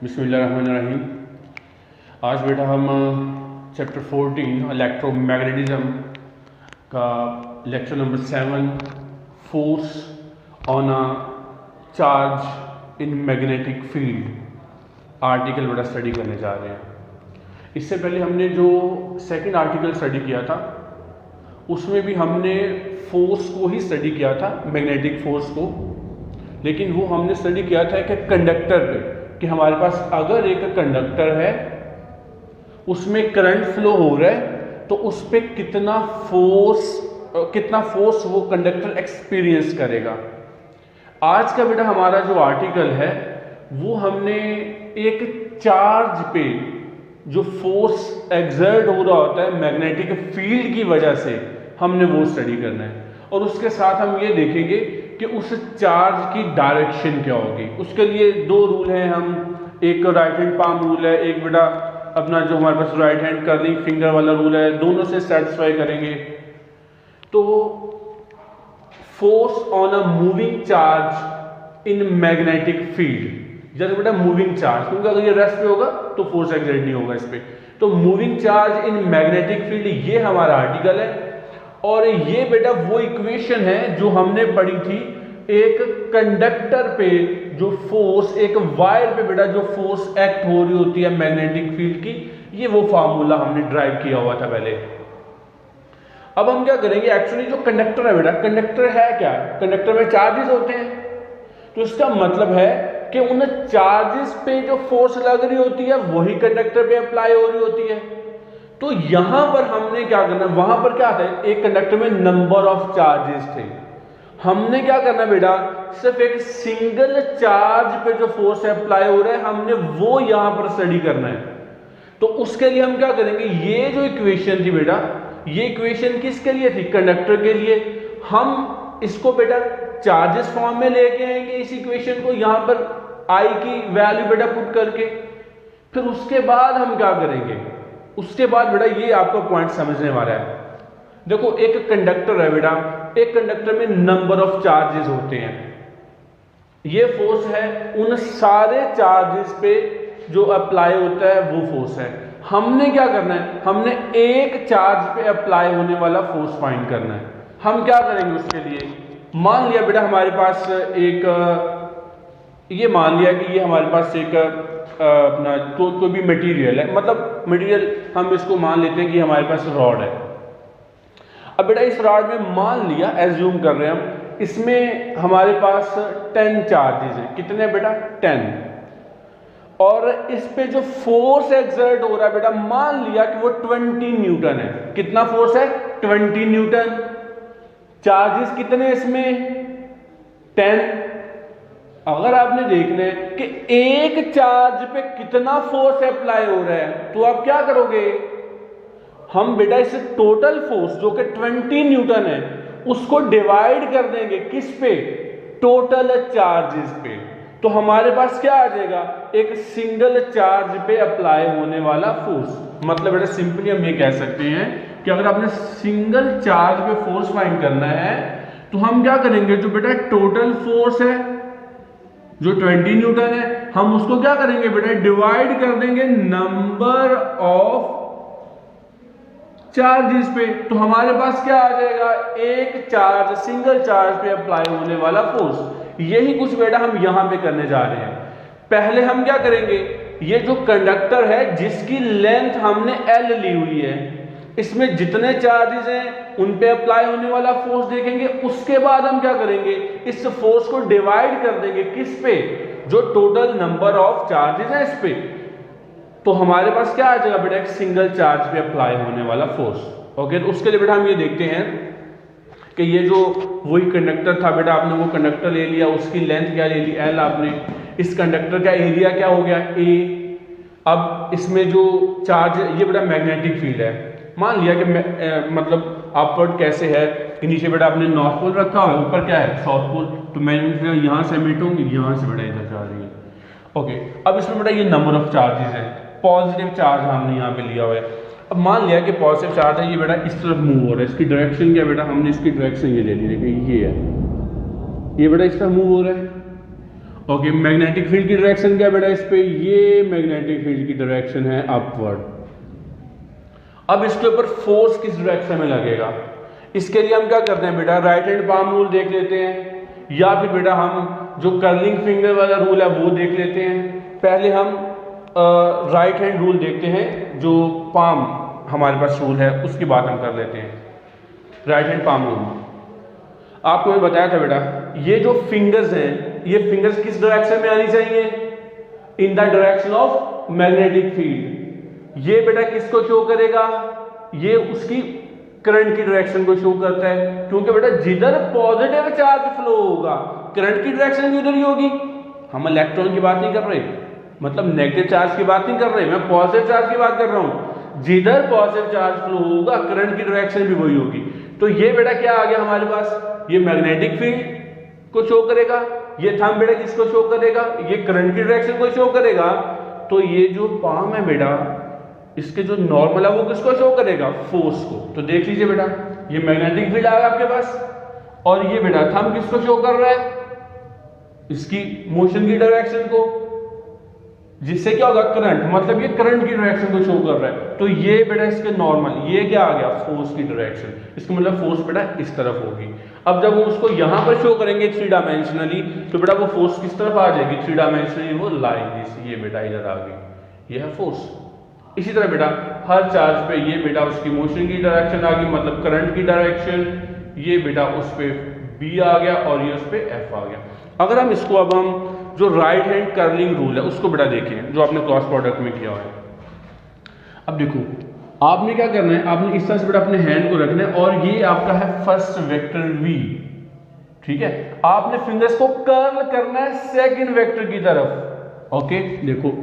बिस्मिल्लाहिर्रहमानिर्रहीम। आज बेटा हम चैप्टर 14 इलेक्ट्रोमैग्नेटिज्म का lecture number 7 force on a charge in magnetic field article बेटा स्टडी करने जा रहे हैं। इससे पहले हमने जो सेकंड आर्टिकल स्टडी किया था उसमें भी हमने फोर्स को ही स्टडी किया था, मैग्नेटिक फोर्स को, लेकिन वो हमने स्टडी किया था कि कंडक्टर पे, कि हमारे पास अगर एक कंडक्टर है उसमें करंट फ्लो हो रहा है तो उस पर कितना फोर्स वो कंडक्टर एक्सपीरियंस करेगा। आज का बेटा हमारा जो आर्टिकल है वो हमने एक चार्ज पे जो फोर्स एक्सर्ट हो रहा होता है मैग्नेटिक फील्ड की वजह से, हमने वो स्टडी करना है। और उसके साथ हम ये देखेंगे कि उस चार्ज की डायरेक्शन क्या होगी। उसके लिए दो रूल हैं, हम एक राइट हैंड पाम रूल है, एक बेटा अपना जो हमारे पास राइट हैंड कर्लिंग फिंगर वाला रूल है, दोनों से सेटिस्फाई करेंगे। तो force on a moving charge in magnetic field, जैसे बेटा मूविंग चार्ज, क्योंकि अगर ये रेस्ट पे होगा तो फोर्स एक्सर्ट नहीं होगा इस पर। तो moving charge in magnetic field, ये हमारा आर्टिकल है। और ये बेटा वो इक्वेशन है जो हमने पढ़ी थी, एक कंडक्टर पे जो फोर्स, एक वायर पे बेटा जो फोर्स एक्ट हो रही होती है मैग्नेटिक फील्ड की, ये वो फार्मूला हमने ड्राइव किया हुआ था पहले। अब हम क्या करेंगे, एक्चुअली जो कंडक्टर है बेटा, कंडक्टर है क्या, कंडक्टर में चार्जेस होते हैं। तो इसका मतलब है कि उन चार्जेस पे जो फोर्स लग रही होती है वही कंडक्टर पे अप्लाई हो रही होती है। तो यहां पर हमने क्या करना, वहां पर क्या था, एक कंडक्टर में नंबर ऑफ चार्जेस थे। हमने क्या करना बेटा, सिर्फ एक सिंगल चार्ज पे जो फोर्स अप्लाई हो रहा है हमने वो यहां पर स्टडी करना है। तो उसके लिए हम क्या करेंगे, ये जो इक्वेशन थी बेटा, ये इक्वेशन किसके लिए थी, कंडक्टर के लिए। हम इसको बेटा चार्जेस फॉर्म में लेके आएंगे इस इक्वेशन को, यहां पर आई की वैल्यू बेटा पुट करके। फिर उसके बाद हम क्या करेंगे, उसके बाद बेटा ये आपका पॉइंट समझने वाला है। देखो एक कंडक्टर है बेटा, एक कंडक्टर में नंबर ऑफ चार्जेस होते हैं। ये फोर्स है उन सारे चार्जेस पे जो अप्लाई होता है वो फोर्स है। हमने क्या करना है, हमने एक चार्ज पे अप्लाई होने वाला फोर्स फाइंड करना है। हम क्या करेंगे उसके लिए, मान लिया बेटा हमारे पास एक, ये मान लिया कि ये हमारे पास एक अपना कोई भी मटेरियल है, मतलब मटेरियल हम इसको मान लेते हैं कि हमारे पास रॉड है। अब बेटा इस रॉड में मान लिया, एज्यूम कर रहे हैं हम, इसमें हमारे पास 10 चार्जेस हैं। कितने बेटा, 10। और इस पे जो फोर्स एक्सर्ट हो रहा है बेटा, मान लिया कि वो 20 न्यूटन है। कितना फोर्स है, 20 न्यूटन। चार्जेस कितने इसमें, 10। अगर आपने देखना है कि एक चार्ज पे कितना फोर्स अप्लाई हो रहा है तो आप क्या करोगे, हम बेटा इस टोटल फोर्स जो कि 20 न्यूटन है उसको डिवाइड कर देंगे किस पे, टोटल चार्जेस पे। तो हमारे पास क्या आ जाएगा, एक सिंगल चार्ज पे अप्लाई होने वाला फोर्स। मतलब बेटा सिंपली हम ये कह सकते हैं कि अगर आपने सिंगल चार्ज पे फोर्स फाइंड करना है तो हम क्या करेंगे, जो बेटा टोटल फोर्स है जो 20 न्यूटन है, हम उसको क्या करेंगे बेटा, डिवाइड कर देंगे नंबर ऑफ चार्जेस पे। तो हमारे पास क्या आ जाएगा, एक चार्ज, सिंगल चार्ज पे अप्लाई होने वाला फोर्स। यही कुछ बेटा हम यहां पे करने जा रहे हैं। पहले हम क्या करेंगे, ये जो कंडक्टर है जिसकी लेंथ हमने L ली हुई है, इसमें जितने चार्जेस हैं उन पे अप्लाई होने वाला फोर्स देखेंगे। उसके बाद हम क्या करेंगे, इस फोर्स को डिवाइड कर देंगे किस पे, जो टोटल नंबर ऑफ चार्जेस हैं इस पे। तो हमारे पास क्या आ जाएगा बेटा, एक सिंगल चार्ज पे अप्लाई होने वाला फोर्स। ओके, तो उसके लिए बेटा हम ये देखते हैं कि ये जो वही कंडक्टर था बेटा, आपने वो कंडक्टर ले लिया, उसकी लेंथ क्या ले ली, L आपने। इस कंडक्टर का एरिया क्या हो गया, A। अब इसमें जो चार्ज, ये बेटा मैग्नेटिक फील्ड है। मान लिया कि मतलब अपवर्ड कैसे है कि नीचे बेटा आपने नॉर्थ पोल रखा है, ऊपर क्या है, साउथ पोल। तो मैग्नेटिक यहाँ से एमिट होंगी, यहाँ से बेटा इधर जा रही है। ओके, अब इसमें बेटा ये नंबर ऑफ चार्जेस है, पॉजिटिव चार्ज हमने यहाँ पे लिया हुआ है। अब मान लिया कि पॉजिटिव चार्ज है, ये बेटा इस तरफ मूव हो रहा है, इसकी डायरेक्शन क्या बेटा, हमने इसकी डायरेक्शन ये ले ली, देखिए ये है, ये बेटा इस तरफ मूव हो रहा है। ओके, मैग्नेटिक फील्ड की डायरेक्शन क्या बेटा इस पे, ये मैग्नेटिक फील्ड की डायरेक्शन है अपवर्ड। अब इसके ऊपर फोर्स किस डायरेक्शन में लगेगा, इसके लिए हम क्या करते हैं बेटा, राइट हैंड पाम रूल देख लेते हैं, या फिर बेटा हम जो कर्लिंग फिंगर वाला रूल है वो देख लेते हैं। पहले हम राइट हैंड रूल देखते हैं, जो पाम हमारे पास रूल है उसकी बात हम कर लेते हैं। राइट हैंड पाम रूल आपको मैं बताया था बेटा, ये जो फिंगर्स हैं, ये फिंगर्स किस डायरेक्शन में आनी चाहिए, in the direction of magnetic field. ये बेटा किसको शो करेगा, ये उसकी करंट की डायरेक्शन को शो करता है, क्योंकि बेटा जिधर पॉजिटिव चार्ज फ्लो होगा करंट की डायरेक्शन भी उधर ही होगी। हम इलेक्ट्रॉन की बात नहीं कर रहे, मतलब नेगेटिव चार्ज की बात नहीं कर रहे, मैं पॉजिटिव चार्ज की बात कर रहा हूं। जिधर पॉजिटिव चार्ज फ्लो होगा करंट की डायरेक्शन भी वही होगी। तो ये बेटा क्या आ गया हमारे पास, ये मैग्नेटिक फील्ड को शो करेगा, ये थंब बेटा किसको शो करेगा, ये करंट की डायरेक्शन को शो करेगा। तो ये जो पाम है बेटा, इसके जो नॉर्मल है वो किसको शो करेगा, फोर्स को। तो देख लीजिए बेटा, ये मैग्नेटिक फील्ड आ गया आपके पास, और ये बेटा थंब किसको शो कर रहा है, इसकी मोशन की डायरेक्शन को, जिससे क्या होगा करंट, मतलब ये करंट की डायरेक्शन को शो कर रहा है। तो ये बेटा इसके नॉर्मल, ये क्या आ गया फोर्स की डायरेक्शन, इसका मतलब फोर्स बेटा इस तरफ होगी। अब जब वो उसको यहां पर शो करेंगे थ्री डायमेंशनली, तो बेटा वो फोर्स किस तरफ आ जाएगी, थ्री डायमेंशनली वो लाइक ये बेटा इधर आ गई, ये है फोर्स। इसी तरह बेटा हर चार्ज पे ये बेटा उसकी मोशन की डायरेक्शन आ गई, मतलब करंट की डायरेक्शन, ये बेटा उस पे बी आ गया और ये उस पे एफ आ गया। अगर हम इसको अब हम जो राइट हैंड कर्लिंग रूल है उसको बेटा देखें, जो आपने क्रॉस प्रोडक्ट में किया है। अब देखो आपने क्या करना है, आपने इस तरह से बेटा अपने हैंड को रखना है, और ये आपका है फर्स्ट वेक्टर वी, ठीक है। आपने फिंगर्स को कर्ल करना है सेकंड वेक्टर की तरफ। ओके, देखो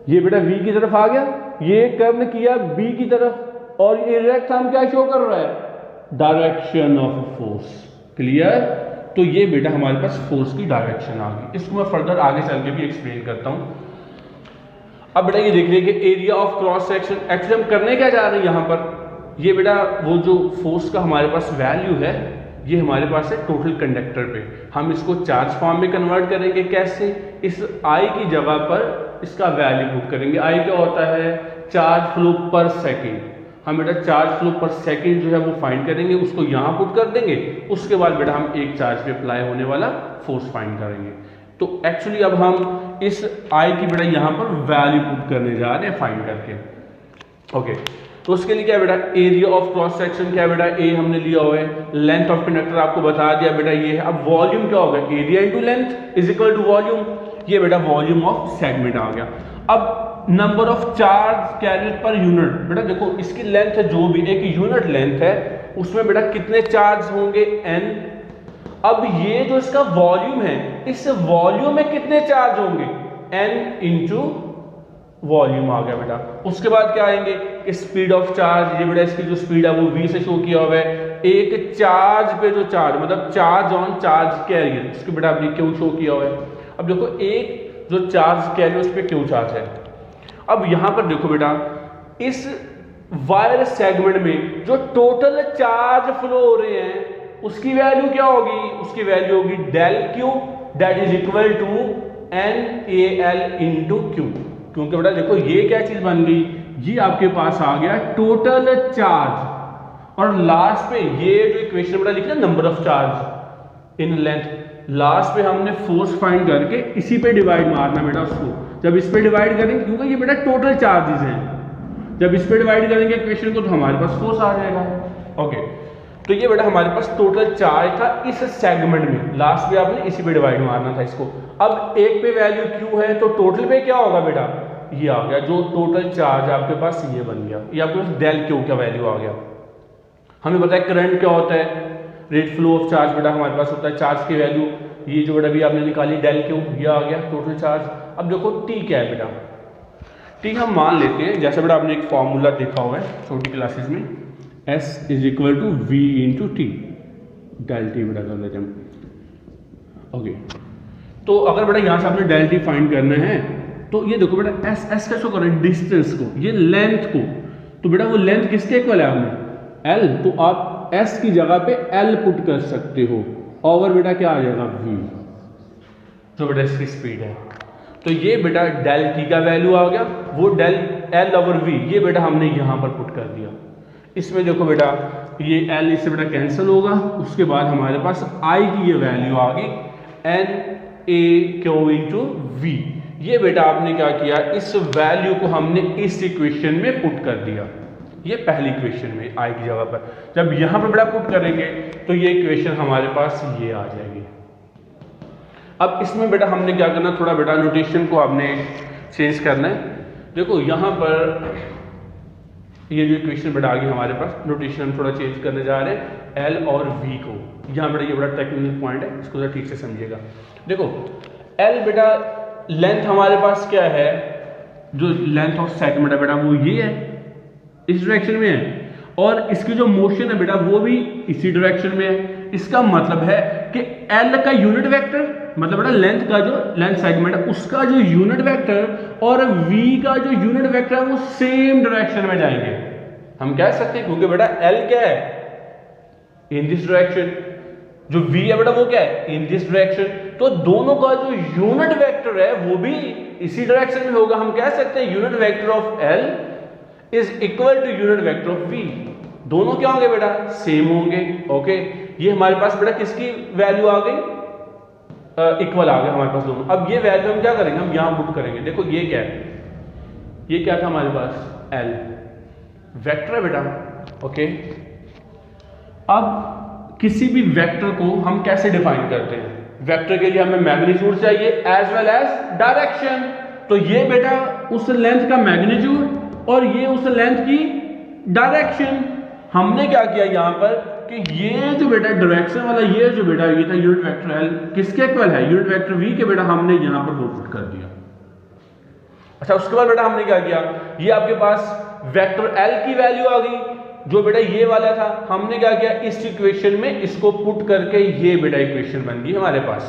ये बेटा वी की तरफ आ गया, ये कर्ल किया बी की तरफ, और ये डायरेक्ट हम क्या शो कर रहा है, डायरेक्शन ऑफ फोर्स। क्लियर। तो ये बेटा हमारे पास फोर्स की डायरेक्शन आ गई। इसको मैं फर्दर आगे चल के भी एक्सप्लेन करता हूं। अब बेटा ये देख रहे हैं कि area of cross section, actually हम करने क्या जा रहे हैं यहां पर, ये बेटा वो जो फोर्स का हमारे पास वैल्यू है, ये हमारे पास है टोटल कंडक्टर पे, हम इसको चार्ज फॉर्म में कन्वर्ट करेंगे। कैसे, इस आई की जगह पर इसका वैल्यू पुट करेंगे। आई क्या होता है, चार्ज फ्लो पर सेकेंड। हम बेटा चार्ज फ्लो पर सेकंड जो है वो फाइंड करेंगे, उसको यहाँ पुट कर देंगे, उसके बाद बेटा हम एक चार्ज पे अप्लाई होने वाला फोर्स फाइंड करेंगे। तो एक्चुअली अब हम इस आई की बेटा यहाँ पर वैल्यू पुट करने जा रहे हैं फाइंड करके। ओके, तो उसके लिए क्या बेटा, एरिया ऑफ क्रॉस सेक्शन क्या बेटा, ए हमने लिया हुआ है, लेंथ ऑफ कंडक्टर आपको बता दिया बेटा ये है। अब वॉल्यूम क्या होगा, area into length is equal to volume, ये बेटा वॉल्यूम ऑफ सेगमेंट आ गया। अब number of charge carrier per unit, बेटा देखो इसकी लेंथ है, जो भी एक यूनिट लेंथ है उसमें बेटा कितने चार्ज होंगे, n। अब ये जो इसका वॉल्यूम है, इस वॉल्यूम में कितने चार्ज होंगे, n इंटू वॉल्यूम आ गया बेटा। उसके बाद क्या आएंगे, स्पीड ऑफ चार्ज, ये बेटा इसकी जो स्पीड है वो v से शो किया हुआ है। एक चार्ज पे जो चार्ज, मतलब चार्ज ऑन चार्ज कैरियर, इसको बेटा आपने क्यों शो किया हुआ है। अब देखो एक जो चार्ज कैरियर उस पर क्यों चार्ज है। अब यहां पर देखो बेटा, इस वायर सेगमेंट में जो टोटल चार्ज फ्लो हो रहे हैं उसकी वैल्यू क्या होगी, उसकी वैल्यू होगी del Q, that is equal to NaL into Q. क्योंकि बेटा देखो ये क्या चीज बन गई, ये आपके पास आ गया टोटल चार्ज, और लास्ट पे ये जो इक्वेशन बेटा लिखना number of charge in length, last पे हमने फोर्स फाइंड करके इसी पे डिवाइड मारना बेटा उसको। जब इस पे डिवाइड करेंगे, क्योंकि ये बेटा टोटल चार्जेस हैं, जब इस पे डिवाइड करेंगे इक्वेशन को तो हमारे पास फोर्स आ जाएगा। ओके, तो ये बेटा हमारे पास टोटल चार्ज था इस सेगमेंट में, लास्ट पे आपने इसी पे डिवाइड मारना था इसको। अब एक पे वैल्यू क्यू है तो टोटल पे क्या होगा बेटा, ये आ गया जो टोटल चार्ज आपके पास ये बन गया, ये आपके पास डेल क्यू का वैल्यू आ गया। हमें पता है करंट क्या होता है, रेट फ्लो ऑफ चार्ज बेटा हमारे पास होता है, चार्ज की वैल्यू ये जो बेटा भी आपने निकाली डेल क्यू, ये आ गया टोटल चार्ज। अब देखो टी क्या है बेटा, टी हम मान लेते हैं, जैसे बेटा आपने एक फॉर्मूला देखा हुआ है छोटी क्लासेस में, S is equal to V into T, del T बेटा कर देते हैं। ओके, तो अगर बेटा यहाँ से आपने डेल टी फाइंड करना है तो ये देखो बेटा S का शो कर रहा है डिस्टेंस को, ये लेंथ को, तो बेटा वो लेंथ किसके इक्वल है आपने L, तो आप S की जगह पे L पुट कर सकते हो, ओवर बेटा क्या आ जाएगा V। जो बेटा इसकी स्पीड है। तो ये बेटा डेल टी का वैल्यू आ गया, वो डेल एल ओवर वी ये बेटा हमने यहाँ पर पुट कर दिया। इसमें देखो बेटा ये एल इससे बेटा कैंसिल होगा, उसके बाद हमारे पास आई की ये वैल्यू आ गई N A Q into V. ये बेटा आपने क्या किया, इस वैल्यू को हमने इस इक्वेशन में पुट कर दिया, ये पहली इक्वेशन में आई की जगह पर। जब यहाँ पर बेटा पुट करेंगे तो ये इक्वेशन हमारे पास ये आ जाएगी। अब इसमें बेटा हमने क्या करना, थोड़ा बेटा नोटेशन को आपने चेंज करना है। देखो यहाँ पर ये जो इक्वेशन बेटा आ गई हमारे पास, नोटेशन हम थोड़ा चेंज करने जा रहे हैं एल और वी को। यहाँ बेटा ये बड़ा टेक्निकल पॉइंट है, इसको जरा ठीक से समझिएगा। देखो एल बेटा लेंथ हमारे पास क्या है, जो लेंथ ऑफ सेगमेंट है बेटा वो ये है, इस डायरेक्शन में है, और इसकी जो मोशन है बेटा वो भी इसी डायरेक्शन में है। इसका मतलब है कि एल का यूनिट वेक्टर मतलब बेटा लेंथ का जो लेंथ सेगमेंट है उसका जो यूनिट वेक्टर और वी का जो यूनिट वेक्टर है वो सेम डायरेक्शन में जाएंगे। हम कह सकते हैं क्योंकि बेटा एल क्या है, इन दिस डायरेक्शन, जो वी है बेटा वो क्या है, इन दिस डायरेक्शन। तो दोनों का जो यूनिट वेक्टर है वो भी इसी डायरेक्शन में होगा। हम कह सकते हैं unit vector of L is equal to unit vector of V. दोनों क्या होंगे बेटा, सेम होंगे। ओके, ये हमारे पास बेटा किसकी वैल्यू आ गई, इक्वल आ गया हमारे पास दोनों। अब ये वैल्यू हम क्या करेंगे, हम यहां पुट करेंगे। देखो ये क्या है, ये क्या था हमारे पास, एल वेक्टर है बेटा। ओके, अब किसी भी वेक्टर को हम कैसे डिफाइन करते हैं, वेक्टर के लिए हमें मैग्नीट्यूड चाहिए एज वेल एज डायरेक्शन। तो ये बेटा उस लेंथ का मैग्नीट्यूड और ये उस लेंथ की डायरेक्शन। हमने क्या किया यहां पर कि ये जो बेटा डायरेक्शन वाला ये जो बेटा ये था यूनिट वेक्टर एल किसके इक्वल है, यूनिट वेक्टर वी के बेटा हमने यहां पर वो पुट कर दिया। अच्छा, उसके बाद बेटा हमने क्या किया, ये आपके पास वेक्टर एल की वैल्यू आ गई जो बेटा ये वाला था। हमने क्या किया, इस इक्वेशन में इसको पुट करके ये बेटा इक्वेशन बन गई हमारे पास।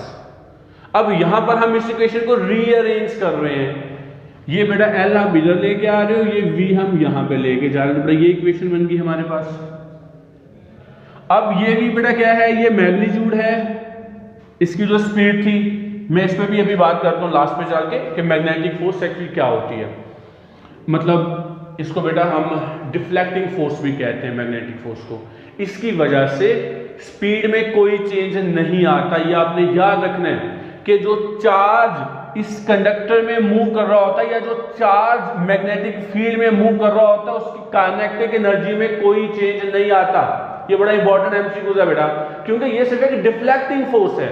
अब यहां पर हम इस इक्वेशन को रीअरेंज कर रहे हैं। ये बेटा एल आप इधर लेके आ रहे हो, ये वी हम यहां पे लेके जा रहे हो, बेटा ये इक्वेशन बन गई हमारे पास। अब ये भी बेटा क्या है, ये मैग्नीट्यूड है, इसकी जो स्पीड थी, मैं इस पे भी अभी बात करता हूँ लास्ट पे चल के कि मैग्नेटिक फोर्स एक्चुअली क्या होती है। मतलब इसको बेटा हम डिफ्लेक्टिंग फोर्स भी कहते हैं मैग्नेटिक फोर्स को। इसकी वजह से स्पीड में कोई चेंज नहीं आता। ये आपने याद रखना है कि जो चार्ज इस कंडक्टर में मूव कर रहा होता है या जो चार्ज मैग्नेटिक फील्ड में मूव कर रहा होता है उसकी काइनेटिक एनर्जी में कोई चेंज नहीं आता। ये बड़ा इंपॉर्टेंट एमसीक्यू है बेटा, क्योंकि ये सिर्फ एक डिफ्लेक्टिंग फोर्स है।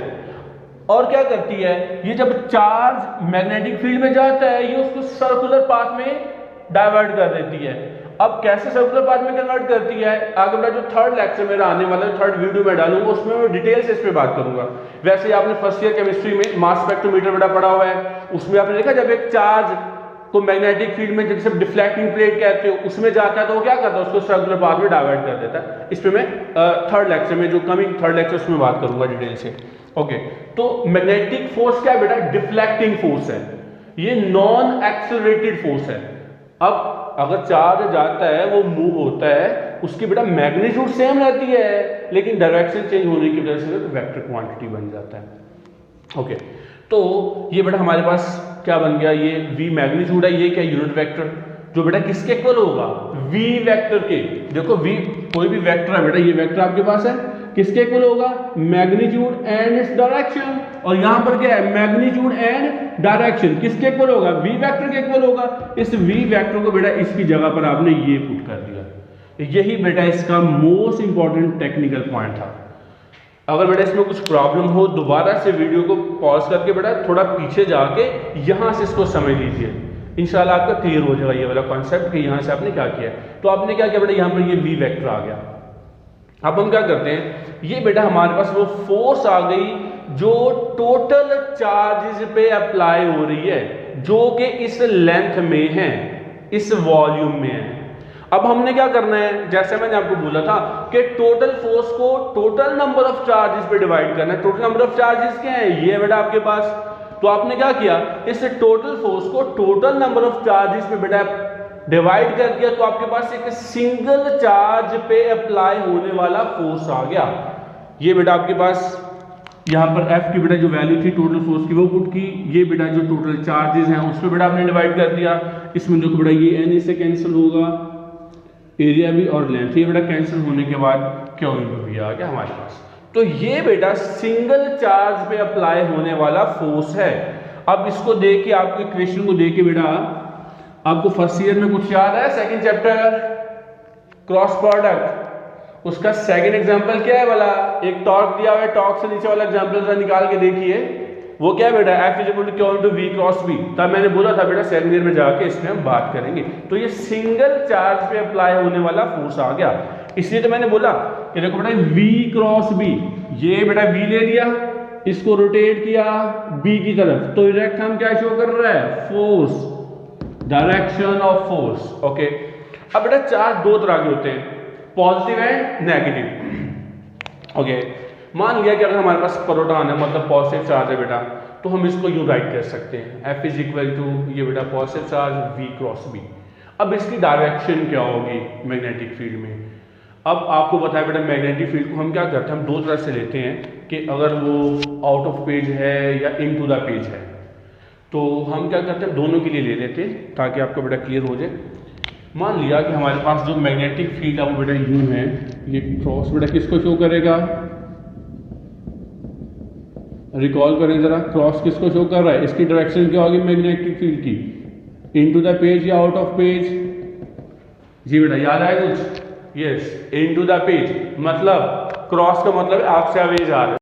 और क्या करती है, ये जब चार्ज मैग्नेटिक फील्ड में जाता है ये उसको सर्कुलर पाथ में डाइवर्ट कर देती है। अब कैसे सर्कुलर पाथ में कन्वर्ट करती है, आगे बेटा जो थर्ड लेक्चर मेरा आने वाला है, थर्ड वीडियो में डालूंगा, उसमें मैं डिटेल से इस पे बात करूंगा। वैसे आपने फर्स्ट ईयर केमिस्ट्री में मास स्पेक्ट्रोमीटर बेटा पढ़ा हुआ है, उसमें आपने देखा जब एक चार्ज को मैग्नेटिक फील्ड में जैसे डिफ्लेक्टिंग प्लेट कहते हो उसमें जाता है तो वो क्या करता है, उसको सर्कुलर पाथ में डाइवर्ट कर देता है। इस पे मैं थर्ड लेक्चर में, जो कमिंग थर्ड लेक्चर उसमें बात करूंगा डिटेल से। ओके, तो मैग्नेटिक फोर्स क्या है बेटा, डिफ्लेक्टिंग फोर्स है, ये नॉन एक्सेलरेटेड फोर्स है। अब अगर चार्ज जाता है वो मूव होता है, उसकी बेटा मैग्नीट्यूड सेम रहती है लेकिन डायरेक्शन चेंज होने की वजह से वेक्टर क्वांटिटी बन जाता है। ओके, तो ये बेटा हमारे पास क्या बन गया, ये v मैग्नीट्यूड है, ये क्या यूनिट वेक्टर जो बेटा किसके इक्वल होगा, v वेक्टर के। देखो v कोई भी वेक्टर है बेटा, ये वेक्टर आपके पास है, किसके इक्वल होगा, मैग्नीट्यूड एंड इट्स डायरेक्शन। और यहां पर क्या है, मैग्नीट्यूड एंड डायरेक्शन किसके इक्वल होगा, v वेक्टर के इक्वल होगा। इस v वेक्टर को बेटा इसकी जगह पर आपने ये पुट कर दिया। यही बेटा इसका मोस्ट इंपॉर्टेंट टेक्निकल पॉइंट था। अगर बेटा इसमें कुछ प्रॉब्लम हो दोबारा से वीडियो को पॉज करके बेटा थोड़ा पीछे जाके यहां से इसको समझ लीजिए, इंशाल्लाह आपका क्लियर हो जाएगा ये वाला कॉन्सेप्ट कि यहां से आपने क्या किया। तो आपने क्या किया बेटा, यहां पर ये v वेक्टर आ गया। अब हम क्या करते हैं, ये बेटा हमारे पास वो फोर्स आ गई जो टोटल चार्जेस पे अप्लाई हो रही है, जो कि इस लेंथ में है, इस वॉल्यूम में है। अब हमने क्या करना है, जैसे मैंने आपको बोला था कि टोटल फोर्स को टोटल नंबर ऑफ चार्जेस पे डिवाइड करना है। टोटल नंबर ऑफ चार्जेस क्या है, ये बेटा आपके पास। तो आपने क्या किया, इस टोटल फोर्स को टोटल नंबर ऑफ चार्जेस पे बेटा डिवाइड कर दिया, तो आपके पास एक सिंगल चार्ज पे अप्लाई होने वाला फोर्स आ गया। ये बेटा आपके पास यहाँ पर F की बेटा जो वैल्यू थी टोटल फोर्स की वो पुट की, ये बेटा जो टोटल चार्जेस हैं उसमें बेटा आपने डिवाइड कर दिया। इसमें देखो बेटा ये N से कैंसिल होगा, एरिया भी और लेंथ, ये बेटा कैंसिल होने के बाद Q इंटू V आ गया हमारे पास। तो ये बेटा सिंगल चार्ज पे अप्लाई होने वाला फोर्स है। अब इसको देख के आपको इक्वेशन को देख के बेटा आपको फर्स्ट ईयर में कुछ याद है, सेकंड चैप्टर क्रॉस प्रोडक्ट, उसका सेकंड एग्जांपल क्या है वाला, एक टॉर्क दिया हुआ है, टॉर्क से नीचे वाला एग्जांपल जरा निकाल के देखिए, वो क्या है बेटा F is equal to Q into V cross B। तब मैंने बोला था बेटा सेकंड ईयर में जाके इसमें हम बात करेंगे। तो ये सिंगल चार्ज पे अप्लाई होने वाला फोर्स आ गया, इसलिए तो मैंने बोला कि देखो बेटा V क्रॉस B, ये बेटा V ले लिया, इसको रोटेट किया B की तरफ, तो डायरेक्ट हम क्या शो कर रहा है, force, direction of force. Okay, अब बेटा चार्ज दो तरह के होते हैं, पॉजिटिव एंड नेगेटिव। ओके, मान लिया कि अगर हमारे पास प्रोटॉन है मतलब पॉजिटिव चार्ज है बेटा, तो हम इसको यूं राइट कर सकते हैं F इज इक्वल टू ये बेटा positive charge V cross B। अब इसकी डायरेक्शन क्या होगी मैग्नेटिक फील्ड में। अब आपको बताया बेटा मैग्नेटिक फील्ड को हम क्या करते हैं, हम दो तरह से लेते हैं कि अगर वो आउट ऑफ पेज है या इन टू द पेज है, तो हम क्या करते हैं दोनों के लिए ले लेते हैं ताकि आपको बेटा क्लियर हो जाए। मान लिया कि हमारे पास जो मैग्नेटिक फील्ड है वो बेटा यूं है, ये क्रॉस बेटा किसको शो करेगा, रिकॉल करें जरा, क्रॉस किसको शो कर रहा है, इसकी डायरेक्शन क्या होगी मैग्नेटिक फील्ड की, इनटू द पेज या आउट ऑफ पेज। जी बेटा याद आया कुछ, यस, इनटू द पेज मतलब क्रॉस का मतलब आपसे अवे जा रहा है।